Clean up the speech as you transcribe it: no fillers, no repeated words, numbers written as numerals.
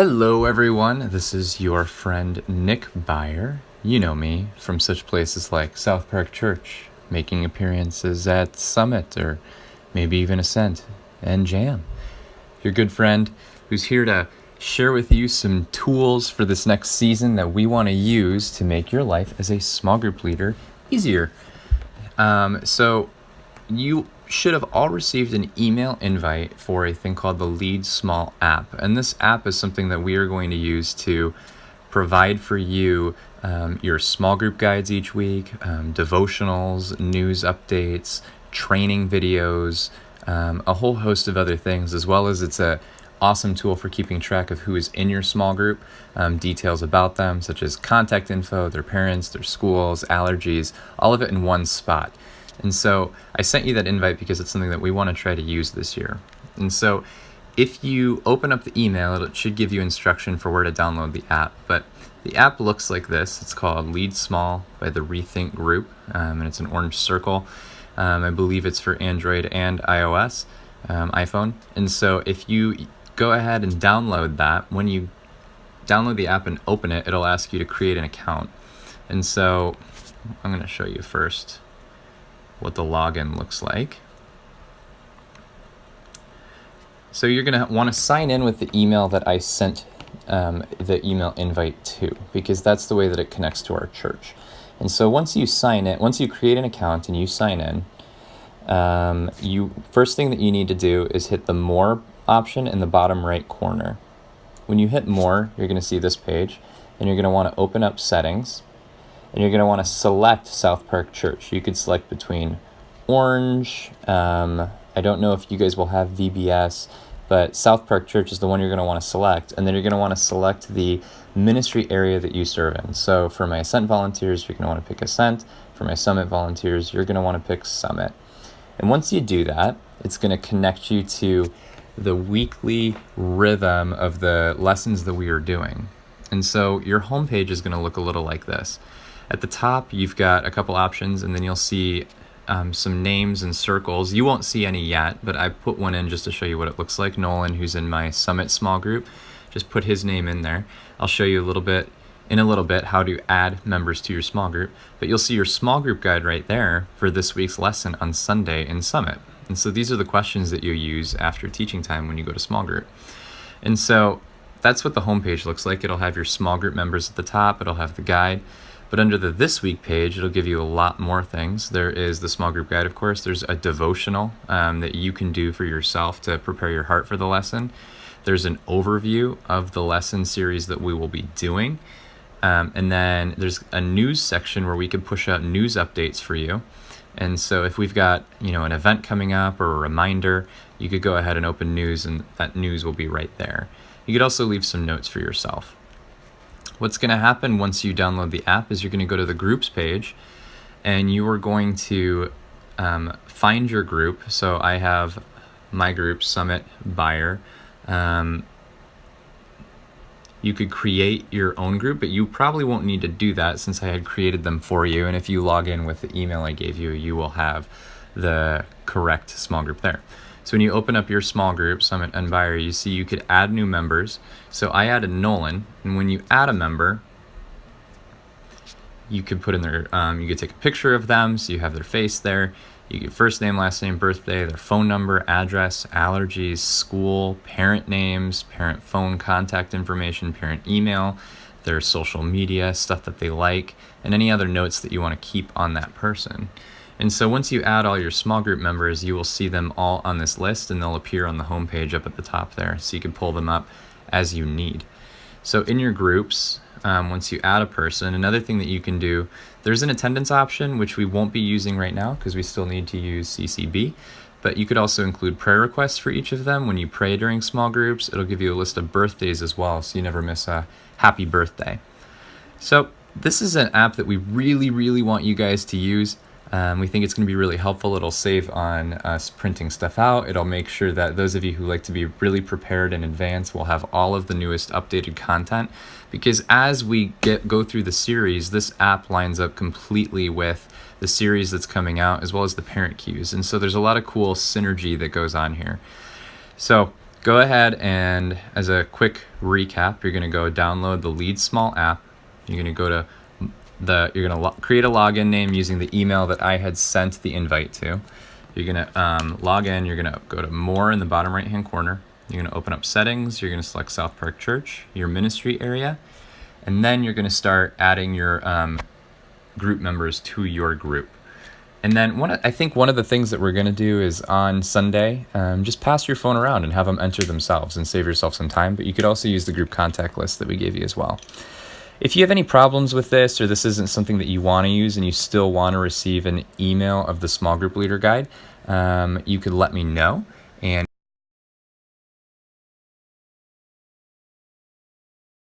Hello, everyone. This is your friend Nick Byer. You know me from such places like South Park Church, making appearances at Summit, or maybe even Ascent and Jam. Your good friend who's here to share with you some tools for this next season that we want to use to make your life as a small group leader easier. So you should have all received an email invite for a thing called the Lead Small app. And this app is something that we are going to use to provide for you your small group guides each week, devotionals, news updates, training videos, a whole host of other things, as well as it's a awesome tool for keeping track of who is in your small group, details about them, such as contact info, their parents, their schools, allergies, all of it in one spot. And so I sent you that invite because it's something that we want to try to use this year. And so if you open up the email, it should give you instruction for where to download the app. But the app looks like this. It's called Lead Small by the Rethink Group, and it's an orange circle. I believe it's for Android and iOS, iPhone. And so if you go ahead and download that, when you download the app and open it, it'll ask you to create an account. And so I'm going to show you first what the login looks like. So you're going to want to sign in with the email that I sent the email invite to, because that's the way that it connects to our church. And so once you create an account and you sign in, first thing that you need to do is hit the More option in the bottom right corner. When you hit More, you're going to see this page, and you're going to want to open up Settings. And you're going to want to select South Park Church. You could select between orange. I don't know if you guys will have VBS, but South Park Church is the one you're going to want to select. And then you're going to want to select the ministry area that you serve in. So for my Ascent volunteers, you're going to want to pick Ascent. For my Summit volunteers, you're going to want to pick Summit. And once you do that, it's going to connect you to the weekly rhythm of the lessons that we are doing. And so your homepage is going to look a little like this. At the top, you've got a couple options, and then you'll see some names and circles. You won't see any yet, but I put one in just to show you what it looks like. Nolan, who's in my Summit small group, just put his name in there. I'll show you in a little bit how to add members to your small group, but you'll see your small group guide right there for this week's lesson on Sunday in Summit. And so these are the questions that you use after teaching time when you go to small group. And so that's what the homepage looks like. It'll have your small group members at the top. It'll have the guide. But under the This Week page, it'll give you a lot more things. There is the small group guide, of course. There's a devotional that you can do for yourself to prepare your heart for the lesson. There's an overview of the lesson series that we will be doing. And then there's a news section where we can push out news updates for you. And so if we've got, an event coming up or a reminder, you could go ahead and open news, and that news will be right there. You could also leave some notes for yourself. What's going to happen once you download the app is you're going to go to the groups page, and you are going to find your group. So I have my group, Summit Byer. You could create your own group, but you probably won't need to do that since I had created them for you. And if you log in with the email I gave you, you will have the correct small group there. So when you open up your small group, Summit and Byer, you see you could add new members. So I added Nolan, and when you add a member, you could put in their, you could take a picture of them so you have their face there. You get first name, last name, birthday, their phone number, address, allergies, school, parent names, parent phone contact information, parent email, their social media, stuff that they like, and any other notes that you want to keep on that person. And so once you add all your small group members, you will see them all on this list, and they'll appear on the homepage up at the top there, so you can pull them up as you need. So in your groups, once you add a person, another thing that you can do, there's an attendance option, which we won't be using right now because we still need to use CCB, but you could also include prayer requests for each of them. When you pray during small groups, it'll give you a list of birthdays as well, so you never miss a happy birthday. So this is an app that we really, really want you guys to use. We think it's going to be really helpful. It'll save on us printing stuff out. It'll make sure that those of you who like to be really prepared in advance will have all of the newest updated content, because as we go through the series, this app lines up completely with the series that's coming out, as well as the parent cues. And so there's a lot of cool synergy that goes on here. So go ahead and, as a quick recap, you're going to go download the Lead Small app. You're going to go to you're going to create a login name using the email that I had sent the invite to. You're going to log in. You're going to go to More in the bottom right-hand corner. You're going to open up Settings. You're going to select South Park Church, your ministry area, and then you're going to start adding your group members to your group. And then I think one of the things that we're going to do is on Sunday, just pass your phone around and have them enter themselves and save yourself some time. But you could also use the group contact list that we gave you as well. If you have any problems with this, or this isn't something that you want to use and you still want to receive an email of the small group leader guide, you could let me know. And